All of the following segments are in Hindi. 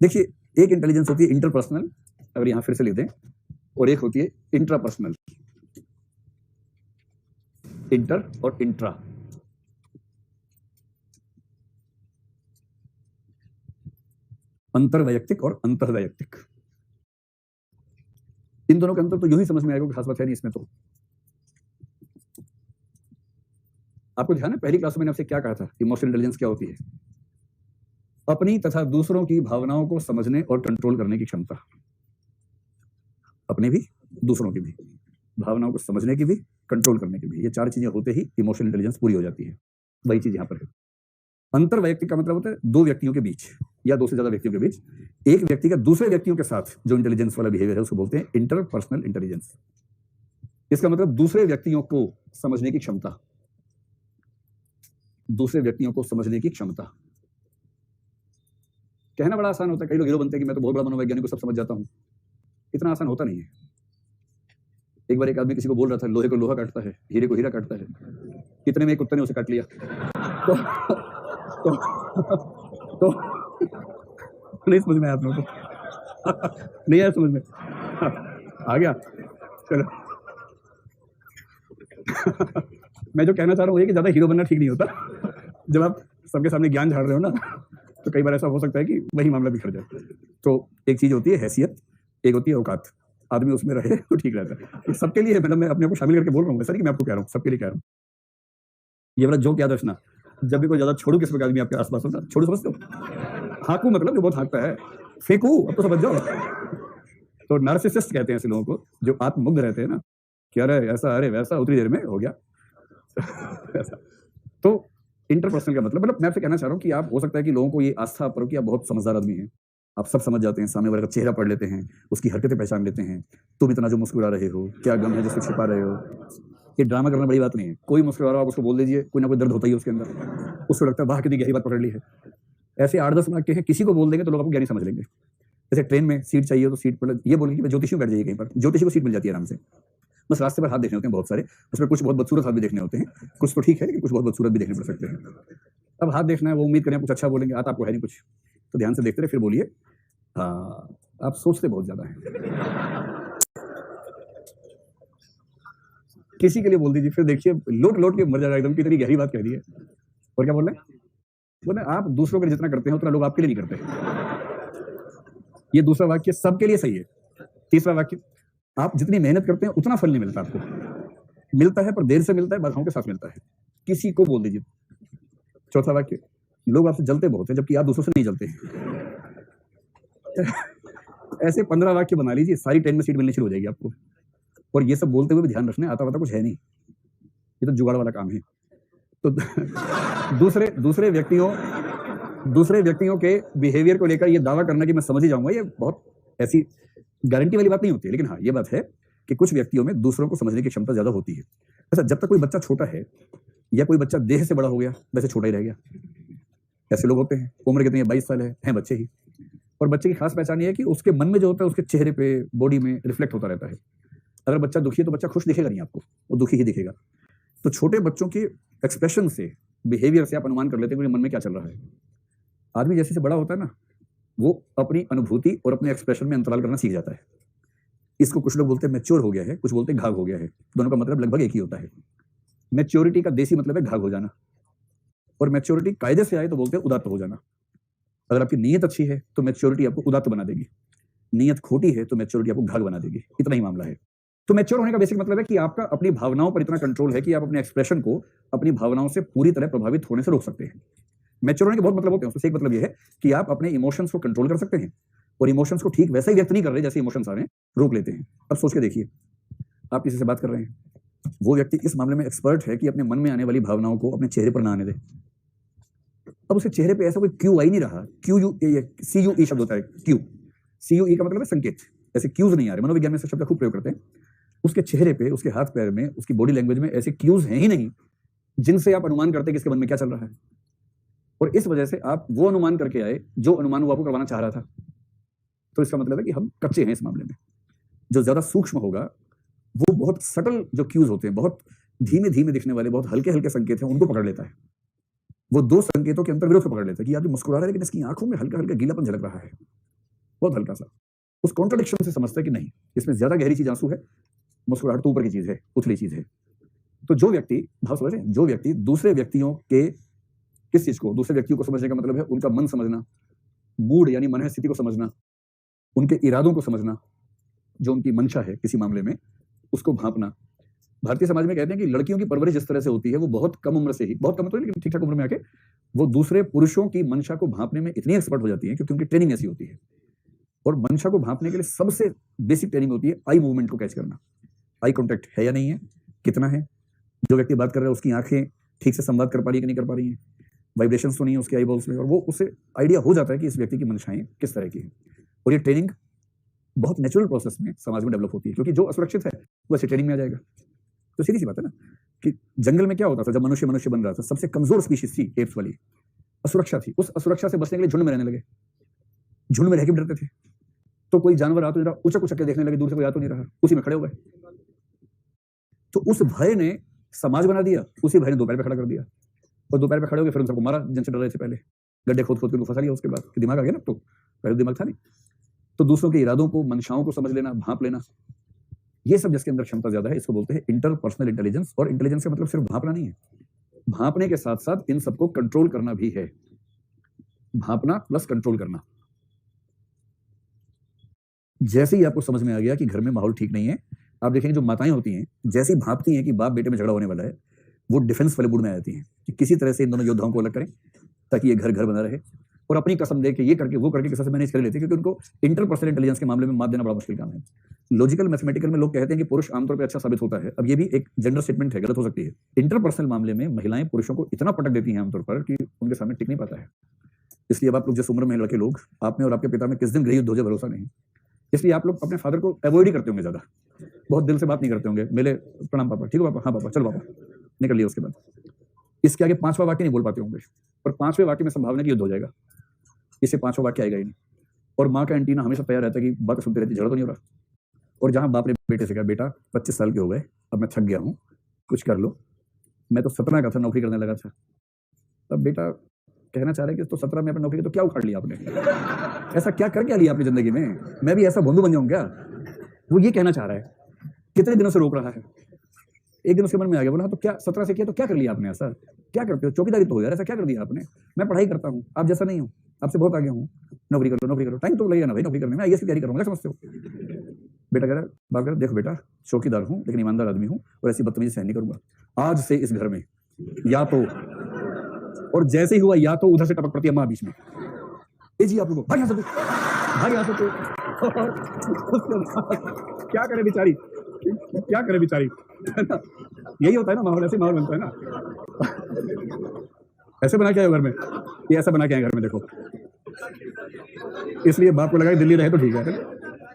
देखिए, एक इंटेलिजेंस होती है इंटरपर्सनल, अगर यहां फिर से लिख दें, और एक होती है इंट्रापर्सनल। इंटर और इंट्रा। अंतर्वैयक्तिक और अंतर्वैयक्तिक। इन दोनों का अंतर तो यूं ही समझ में आएगा, खास बात है नहीं इसमें। तो आपको ध्यान है पहली क्लास में मैंने आपसे क्या कहा था, इमोशनल इंटेलिजेंस क्या होती है? अपनी तथा दूसरों की भावनाओं को समझने और कंट्रोल करने की क्षमता। अपने भी, दूसरों की भी, भावनाओं को समझने की भी, कंट्रोल करने की भी। ये चार चीजें होते ही इमोशनल इंटेलिजेंस पूरी हो जाती है। वही चीज यहां पर है। अंतर्वैयक्तिक का मतलब होता है दो व्यक्तियों के बीच या दो से ज्यादा व्यक्तियों के बीच एक व्यक्ति का दूसरे व्यक्तियों के साथ जो इंटेलिजेंस वाला बिहेवियर है उसको बोलते हैं इंटरपर्सनल इंटेलिजेंस। इसका मतलब दूसरे व्यक्तियों को समझने की क्षमता। दूसरे व्यक्तियों को समझने की क्षमता। कहना बड़ा आसान होता है, कई लोग हीरो बनते हैं कि मैं तो बहुत बड़ा मनोवैज्ञानिक को सब समझ जाता हूं। इतना आसान होता नहीं है। एक बार एक आदमी किसी को बोल रहा था लोहे को लोहा काटता है, हीरे को हीरा काटता है। इतने में एक कुत्ते ने उसे काट लिया। तो नहीं समझ में आया आप लोगों को? नहीं आया समझ में? आ गया, चलो। मैं जो कहना चाह रहा हूँ ये कि ज्यादा हीरो बनना ठीक नहीं होता। जब आप सबके सामने ज्ञान झाड़ रहे हो ना, तो कई बार ऐसा हो सकता है कि वही मामला बिखर जाए। तो एक चीज होती है हैसियत, एक होती है औकात। आदमी उसमें रहे तो ठीक रहता है। तो सबके लिए, मतलब मैं अपने को शामिल करके बोल रहा हूँ, ऐसा नहीं कि मैं आपको कह रहा हूँ, सबके लिए कह रहा हूँ। ये वाला जोक याद रखना, जब भी कोई ज्यादा छोड़ू किस्म का आदमी आपके आसपास होता, छोड़ू समझते हो? हाँकू मतलब जो बहुत हाँकता है, फेंकू अब तो समझ जाओ। तो नार्सिसिस्ट कहते हैं ऐसे लोगों को जो आत्ममुग्ध रहते हैं ना, कि अरे ऐसा अरे वैसा, उतनी देर में हो गया। ऐसा। तो इंटरपर्सनल का मतलब मैं आपसे कहना चाह रहा हूँ कि आप, हो सकता है कि लोगों को ये आस्था पर हो कि आप बहुत समझदार आदमी हैं, आप सब समझ जाते हैं, सामने वाले का चेहरा पढ़ लेते हैं, उसकी हरकतें पहचान लेते हैं। तुम इतना जो मुस्कुरा रहे हो, क्या गम है जिसको छिपा रहे हो? ये ड्रामा करना बड़ी बात नहीं है। कोई मुस्कुरा रहा हो, आप उसको बोल दीजिए, कोई ना कोई दर्द होता ही है उसके अंदर। उसको लगता है वाह कितनी गहरी बात पकड़ ली है। ऐसे 8-10 मार्क के हैं, किसी को बोल देंगे तो लोग आपको ज्ञानी समझ लेंगे। जैसे ट्रेन में सीट चाहिए तो सीट पर ये बोलेंगे कि ज्योतिषी बैठ जाइए कहीं पर, ज्योतिषी को सीट मिल जाती है आराम से। बस रास्ते पर हाथ देखने होते हैं बहुत सारे, उसमें कुछ बहुत बदसूरत हाथ भी देखने होते हैं, कुछ तो ठीक है लेकिन कुछ बहुत बदसूरत भी देखने पड़ सकते हैं। अब हाथ देखना है, वो उम्मीद करें कुछ अच्छा बोलेंगे, हाथ आपको है नहीं कुछ, तो ध्यान से देखते रहे, फिर बोलिए हाँ, आप सोचते बहुत ज्यादा हैं। किसी के लिए बोल दीजिए, फिर देखिए लोट लोट के मर जाएगा एकदम, कितनी गहरी बात कह दी है। और क्या बोल रहे हैं? बोले आप दूसरों के लिए जितना करते हैं उतना लोग आपके लिए नहीं करते। ये दूसरा वाक्य सबके लिए सही है। तीसरा वाक्य, आप जितनी मेहनत करते हैं उतना फल नहीं मिलता आपको। मिलता है पर देर से मिलता है, बाधाओं के साथ मिलता है। किसी को बोल दीजिए। चौथा वाक्य, लोग आपसे जलते बहुत हैं जबकि आप दूसरों से नहीं जलते हैं। ऐसे 15 वाक्य बना लीजिए, सारी ट्रेन में सीट मिलनी शुरू हो जाएगी आपको। और ये सब बोलते हुए भी ध्यान रखना, आता वाता कुछ है नहीं, ये तो जुगाड़ वाला काम है। तो दूसरे व्यक्तियों के बिहेवियर को लेकर ये दावा करना कि मैं समझ ही जाऊंगा, ये बहुत ऐसी गारंटी वाली बात नहीं होती है। लेकिन हाँ, ये बात है कि कुछ व्यक्तियों में दूसरों को समझने की क्षमता ज्यादा होती है। ऐसा जब तक कोई बच्चा छोटा है या कोई बच्चा देह से बड़ा हो गया, वैसे छोटा ही रह गया। ऐसे लोग होते हैं, उम्र कितनी है, 22 साल है बच्चे ही। और बच्चे की खास पहचान ये है कि उसके मन में जो होता है उसके चेहरे पे, बॉडी में रिफ्लेक्ट होता रहता है। अगर बच्चा दुखी है तो बच्चा खुश दिखेगा नहीं आपको, वो दुखी ही दिखेगा। तो छोटे बच्चों के एक्सप्रेशन से, बिहेवियर से आप अनुमान कर लेते हैं कि मन में क्या चल रहा है। आदमी जैसे से बड़ा होता है ना, वो अपनी अनुभूति और अपने एक्सप्रेशन में अंतराल करना सीख जाता है। इसको कुछ लोग बोलते हैं मैच्योर हो गया है, कुछ बोलते हैं घाघ हो गया है। दोनों का मतलब लगभग एक ही होता है। मैच्योरिटी का देसी मतलब है घाघ हो जाना, और मैच्योरिटी कायदे से आए तो बोलते हैं उदात्त हो जाना। अगर आपकी नीयत अच्छी है तो मैच्योरिटी आपको उदात्त बना देगी, नीयत खोटी है तो मैच्योरिटी आपको घाघ बना देगी। इतना ही मामला है। तो मैच्योर होने का बेसिक मतलब है कि आपका अपनी भावनाओं पर इतना कंट्रोल है कि आप अपने एक्सप्रेशन को अपनी भावनाओं से पूरी तरह प्रभावित होने से रोक सकते हैं। मैच्योर होने के बहुत मतलब होते हैं, उससे एक मतलब यह है कि आप अपने इमोशंस को कंट्रोल कर सकते हैं और इमोशंस को ठीक वैसा ही व्यक्त नहीं कर रहे जैसे इमोशंस आ रहे हैं, रोक लेते हैं। अब सोच के देखिए, आप किसी से बात कर रहे हैं, वो व्यक्ति इस मामले में एक्सपर्ट है कि अपने मन में आने वाली भावनाओं को अपने चेहरे पर ना आने दे। अब उसके चेहरे पे ऐसा कोई क्यू आ ही नहीं रहा। CUE शब्द होता है, क्यू। CUE का मतलब है संकेत, ऐसे क्यूज नहीं आ रहे। मनोविज्ञान में ऐसे शब्द खूब प्रयोग करते हैं। उसके चेहरे पे, उसके हाथ पैर में, उसकी बॉडी लैंग्वेज में ऐसे क्यूज हैं ही नहीं जिनसे आप अनुमान करते हैं कि इसके मन में क्या चल रहा है। और इस वजह से आप वो अनुमान करके आए जो अनुमान वो आपको करवाना चाह रहा था। तो इसका मतलब है कि हम कच्चे हैं इस मामले में। जो ज्यादा सूक्ष्म होगा वो बहुत सटल जो क्यूज होते हैं, बहुत धीमे धीमे दिखने वाले, बहुत हल्के हल्के संकेत हैं, उनको पकड़ लेता है। वो दो संकेतों के अंतर विरोध को पकड़ लेता है कि यार मुस्कुरा रहा है लेकिन इसकी आंखों में हल्का हल्का गीलापन झलक रहा है। बहुत हल्का सा, उस कॉन्ट्रडिक्शन से समझता है कि नहीं, इसमें ज्यादा गहरी चीज आंसू है, मुस्कुराहट तो ऊपर की चीज है, उथली चीज है। तो जो व्यक्ति, भाव समझ रहे हैं, जो व्यक्ति दूसरे व्यक्तियों के किस चीज को, दूसरे व्यक्तियों को समझने का मतलब है उनका मन समझना, मूड यानी मन स्थिति को समझना, उनके इरादों को समझना, जो उनकी मंशा है किसी मामले में उसको भांपना। भारतीय समाज में कहते हैं कि लड़कियों की परवरिश जिस तरह से होती है वो बहुत कम उम्र से ही, बहुत कम तो नहीं लेकिन ठीक ठाक उम्र में आके वो दूसरे पुरुषों की मंशा को भांपने में इतनी एक्सपर्ट हो जाती है क्योंकि उनकी ट्रेनिंग ऐसी होती है। और मंशा को भांपने के लिए सबसे बेसिक ट्रेनिंग होती है आई मूवमेंट को कैच करना, आई कॉन्टैक्ट है या नहीं है, कितना है, जो व्यक्ति बात कर रहा है उसकी आंखें ठीक से संवाद कर पा रही है कि नहीं कर पा रही है, वाइब्रेशंस तो नहीं है उसके आई बॉल्स में, और वो उससे आइडिया हो जाता है कि इस व्यक्ति की मंशाएं किस तरह की है। और ये ट्रेनिंग बहुत नेचुरल प्रोसेस में समाज में डेवलप होती है, क्योंकि जो असुरक्षित है वो ऐसे ट्रेनिंग में आ जाएगा। तो सीधी सी बात है ना कि जंगल में क्या होता था जब मनुष्य मनुष्य बन रहा था, सबसे कमजोर स्पीशीज थी एप्स वाली, असुरक्षा थी, उस असुरक्षा से बचने के लिए झुंड में रहने लगे, झुंड में रह के भी डरते थे। तो कोई जानवर आ तो जरा उचक उचक के देखने लगे, दूर से कोई आ तो नहीं रहा, उसी में खड़े हो गए। तो उस भय ने समाज बना दिया, उसी भय ने दोपहर पे खड़ा कर दिया, और दोपहर पे खड़े हो गए, फिर उन सबको मारा जिनसे डर रहे थे पहले, गड्ढे खोद खोद के फंसा लिया। उसके बाद कि दिमाग आ गया ना, तो पहले दिमाग था नहीं। तो दूसरों के इरादों को, मंशाओं को समझ लेना, भांप लेना, ये सब जिसके अंदर क्षमता ज्यादा है इसको बोलते हैं इंटरपर्सनल इंटेलिजेंस। और इंटेलिजेंस का मतलब सिर्फ भांपना नहीं है, भांपने के साथ साथ इन सबको कंट्रोल करना भी है। भांपना प्लस कंट्रोल करना। जैसे ही आपको समझ में आ गया कि घर में माहौल ठीक नहीं है, आप देखेंगे जो माताएं होती हैं जैसे ही भांपती हैं कि बाप बेटे में झगड़ा होने वाला है, वो डिफेंस वाले मूड में आ जाती हैं कि किसी तरह से इन दोनों योद्धाओं को अलग करें ताकि ये घर घर बना रहे, और अपनी कसम दे के ये करके वो करके किसी से मैनेज कर लेते हैं, क्योंकि उनको इंटरपर्सनल इंटेलिजेंस के मामले में मात देना बड़ा मुश्किल काम है। लॉजिकल मैथमेटिकल में लोग कहते हैं कि पुरुष आमतौर पर अच्छा साबित होता है। अब ये भी एक जेंडर स्टेटमेंट है, गलत हो सकती है। इंटरपर्सनल मामले में महिलाएं पुरुषों को इतना पटक देती हैं आमतौर पर कि उनके सामने टिक नहीं पाता है। इसलिए अब आप लोग जिस उम्र में लड़के लोग, आप में और आपके पिता में किस दिन गृह युद्ध हो जाए भरोसा नहीं। इसलिए आप लोग अपने फादर को अवॉइड ही करते होंगे, ज्यादा बहुत दिल से बात नहीं करते होंगे, मेरे प्रणाम पापा, ठीक है पापा, हाँ पापा, चलो पापा, निकल लिया। उसके बाद इसके आगे पांचवा वाक्य नहीं बोल पाते होंगे, और पांचवें वाक्य में संभावना की युद्ध हो जाएगा, इससे पांचवा वाक्य आएगा ही नहीं। और माँ का एंटीना हमेशा तैयार रहता है कि बात सुनते रहती, झगड़ा तो नहीं हो रहा। और जहां बाप ने बेटे से कहा, बेटा 25 साल के हो गए, अब मैं थक गया हूँ, कुछ कर लो, मैं तो 17 का था, नौकरी करने लगा था। अब बेटा कहना चाह रहे कि तो 17 में अपनी नौकरी की तो क्या उखाड़ लिया आपने, ऐसा क्या कर क्या लिया अपनी जिंदगी में, मैं भी ऐसा बंधु बन जाऊं क्या, वो ये कहना चाह रहा है। कितने दिनों से रोक रहा है, एक दिन उसके मन में आ गया, बोला तो क्या 17 से किया तो क्या कर लिया आपने, ऐसा क्या करते हो, चौकीदारी तो हो यार, ऐसा क्या कर दिया आपने, मैं पढ़ाई करता हूँ, आप जैसा नहीं हूँ, आपसे बहुत आगे हूँ, नौकरी करो नौकरी करो, टाइम तो लगेगा ना भाई नौकरी करने में, आईएएस की तैयारी करूंगा, समझते हो। बेटा कह रहा, बाप कह रहा, देखो बेटा चौकीदार हूँ लेकिन ईमानदार आदमी हूँ, और ऐसी बदतमीजी सहन नहीं करूंगा आज से इस घर में, या तो, और जैसे ही हुआ या तो उधर से टपक पड़ती है माँ बीच में, ए जी आप लोगों भाई यहाँ से भाई यहाँ से क्या करे बेचारी, क्या करे बेचारी, यही होता है ना माहौल, ऐसे माहौल बनता है ना। ऐसे बना के आए घर में, ये ऐसा बना के आए घर में, देखो इसलिए बाप को लगा दिल्ली रहे तो ठीक है।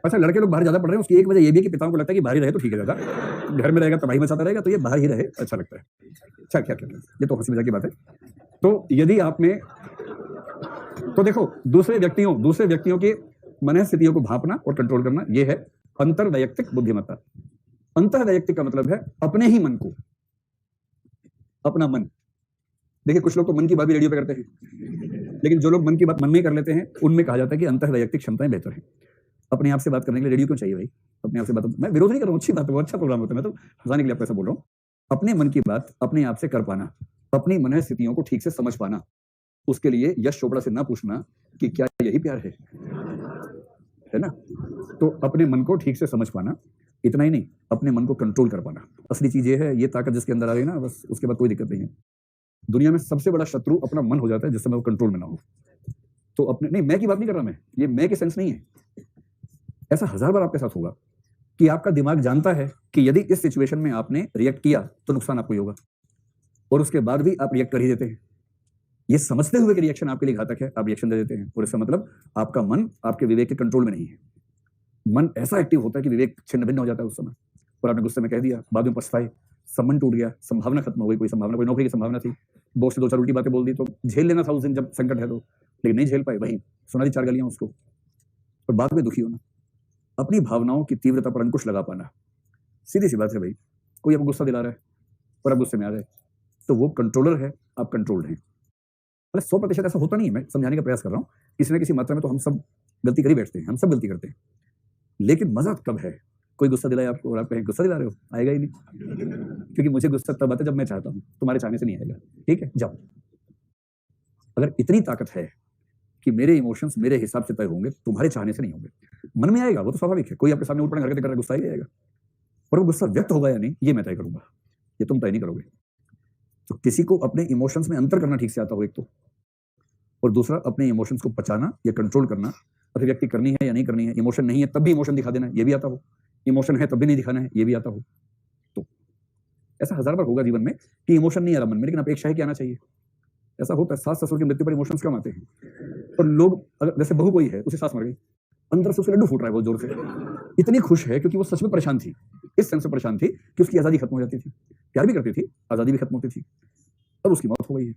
अच्छा लड़के लोग बाहर ज्यादा पढ़ रहे हैं, उसकी एक वजह ये भी है कि पिताओं को लगता है कि बाहर ही रहे तो ठीक है, ज्यादा घर में रहेगा तबाही मचाता रहेगा, तो ये बाहर ही रहे अच्छा लगता है। अच्छा क्या क्या, ये तो हंसी मजाक की बात है। तो यदि आप में, तो देखो दूसरे व्यक्तियों की मन स्थितियों को भांपना और कंट्रोल करना, ये है अंतर्वैयक्तिक बुद्धिमत्ता। अंतर्वैयक्तिक का मतलब है अपने ही मन को, अपना मन। देखिए कुछ लोग तो मन की बात भी रेडियो पे करते हैं, लेकिन जो लोग मन की बात मन में कर लेते हैं उनमें कहा जाता है कि अंतर्वैयक्तिक क्षमताएं बेहतर है। अपने आप से बात करने के लिए रेडियो क्यों चाहिए भाई, अपने आप से बात, मैं विरोध नहीं कर रहा हूँ, अच्छी बात है, वो अच्छा प्रोग्राम होता है, मैं तो हंसाने के लिए आपको ऐसा बोल रहा हूँ। अपने मन की बात अपने आप से कर पाना, अपनी मन स्थितियों को ठीक से समझ पाना, उसके लिए यश चोपड़ा से ना पूछना कि क्या यही प्यार है ना। तो अपने मन को ठीक से समझ पाना, इतना ही नहीं अपने मन को कंट्रोल कर पाना, असली चीज ये है, ये ताकत जिसके अंदर आ गई ना, बस उसके बाद कोई दिक्कत नहीं है। दुनिया में सबसे बड़ा शत्रु अपना मन हो जाता है, जिससे मैं वो कंट्रोल में ना हो। तो अपने, नहीं मैं की बात नहीं कर रहा, मैं ये मैं के सेंस नहीं है, ऐसा 1000 बार आपके साथ होगा कि आपका दिमाग जानता है कि यदि इस सिचुएशन में आपने रिएक्ट किया तो नुकसान आपको ही होगा, और उसके बाद भी आप रिएक्ट कर ही देते हैं। ये समझते हुए कि रिएक्शन आपके लिए घातक है, आप रिएक्शन दे देते हैं, और इसका मतलब आपका मन आपके विवेक के कंट्रोल में नहीं है। मन ऐसा एक्टिव होता है कि विवेक छिन्न भिन्न हो जाता है उस समय, और आपने गुस्से में कह दिया, बाद में पछताए, संबंध टूट गया, संभावना खत्म हो गई, कोई संभावना, कोई नौकरी की संभावना थी, बॉस से 2-4 उल्टी बातें बोल दी, तो झेल लेना था उस दिन जब संकट है तो, लेकिन नहीं झेल पाए, वही सुना दी 4 गालियां उसको, और बाद में दुखी होना। अपनी भावनाओं की तीव्रता पर अंकुश लगा पाना, सीधी सी बात है भाई, कोई आपको गुस्सा दिला रहा है और आप गुस्से में आ जाए, तो वो कंट्रोलर है, आप कंट्रोल्ड हैं। 100% ऐसा होता नहीं है, मैं समझाने का प्रयास कर रहा हूँ, किसी न किसी मात्रा में तो हम सब गलती कर ही बैठते हैं, हम सब गलती करते हैं, लेकिन मजा कब है, कोई गुस्सा दिलाए आपको और आप कहें गुस्सा दिला रहे हो, आएगा ही नहीं, क्योंकि मुझे गुस्सा तब आता है जब मैं चाहता हूं, तुम्हारे चाहने से नहीं आएगा। ठीक है, जाओ। अगर इतनी ताकत है कि मेरे इमोशंस मेरे हिसाब से तय होंगे, तुम्हारे चाहने से नहीं होंगे। मन में आएगा, वो तो स्वाभाविक है, कोई आपके सामने उठ-पटांग हरकतें कर रहा है, गुस्सा ही आएगा, पर वो गुस्सा व्यक्त होगा या नहीं, ये मैं तय करूंगा, ये तुम तय नहीं करोगे। तो किसी को अपने इमोशंस में अंतर करना ठीक से आता हो एक तो, और दूसरा अपने इमोशंस को पचाना या कंट्रोल करना, अभिव्यक्ति करनी है या नहीं करनी है, इमोशन नहीं है तब भी इमोशन दिखा देना है, ये भी आता हो, इमोशन है तब भी नहीं दिखाना है, ये भी आता हो। तो ऐसा हजार बार होगा जीवन में कि इमोशन नहीं आ रहा मन में, लेकिन अपेक्षा है कि आना चाहिए। ऐसा होता है, सास ससुर की मृत्यु पर इमोशंस कम आते हैं, और लोग अगर जैसे बहू कोई है, उसे सास मर गई, अंदर से उसे लड्डू फूट रहा है बहुत जोर से, इतनी खुश है क्योंकि वो सच में परेशान थी, इस सेंस से परेशान थी कि उसकी आजादी खत्म हो जाती थी, प्यार भी करती थी, आजादी भी खत्म होती थी, अब उसकी मौत हो गई है।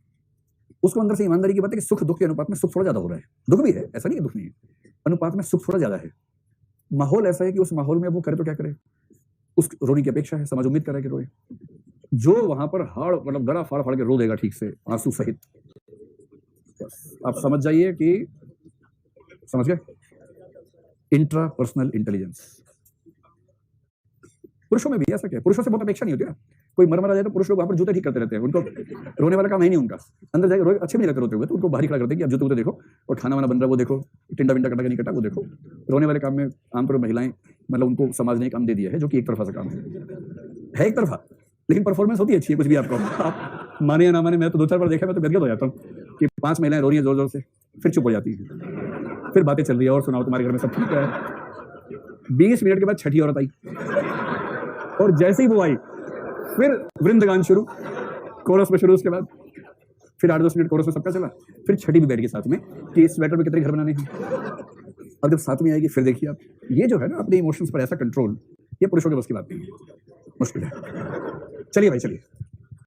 उसको अंदर से ईमानदारी की बात है कि सुख दुख के अनुपात में सुख थोड़ा ज्यादा हो रहा है, दुख भी है, ऐसा नहीं है दुख नहीं है, अनुपात में सुख थोड़ा ज्यादा है। माहौल ऐसा है कि उस माहौल में वो करे तो क्या करे, उस रोने की अपेक्षा है, समाज उम्मीद कर रहा है कि रोए, जो वहां पर हाड़ मतलब गला फाड़ फाड़ के रो देगा ठीक से आंसू सहित, आप समझ जाइए कि समझ गए, इंट्रा पर्सनल इंटेलिजेंस। पुरुषों में भी ऐसा क्या है, पुरुषों से बहुत अपेक्षा नहीं होती ना, कोई मर मरा जाए तो पुरुष लोग वहां पर जूते ठीक करते रहते हैं, उनको रोने वाला काम है नहीं उनका, अंदर जाके रोए अच्छे भी नहीं लगते रोते हुए, तो उनको बाहर खड़ा करते हैं कि आप जूते वूते देखो, और खाना वाना बन रहा है वो देखो, टिंडा विंडा कटा नहीं कटा वो देखो। रोने वाले काम में आमतौर पर महिलाएं, मतलब उनको समाज ने काम दे दिया है जो कि एक तरफा सा काम है एक तरफा, लेकिन परफॉर्मेंस होती है अच्छी है, कुछ भी आपको आप माने या ना माने, मैं तो 2-4 बार देखा, मैं तो गदगद हो जाता हूँ कि 5 महिलाएं रो रही हैं जोर जोर से, फिर चुप हो जाती है, फिर बातें चल रही है, और सुनाओ तुम्हारे घर में सब ठीक है। 20 मिनट के बाद छठी औरत आई, और जैसे ही वो आई फिर वृंदगान शुरू, कोरस में शुरू, उसके बाद फिर 8-10 मिनट कोरस में सबका चला, फिर छठी भी बैठ गई साथ में कि इस स्वेटर में कितने घर बनाने हैं, और जब साथ में आएगी फिर देखिए आप, ये जो है ना अपने इमोशंस पर ऐसा कंट्रोल, ये पुरुषों के बस की बात नहीं है, मुश्किल है। चलिए भाई चलिए।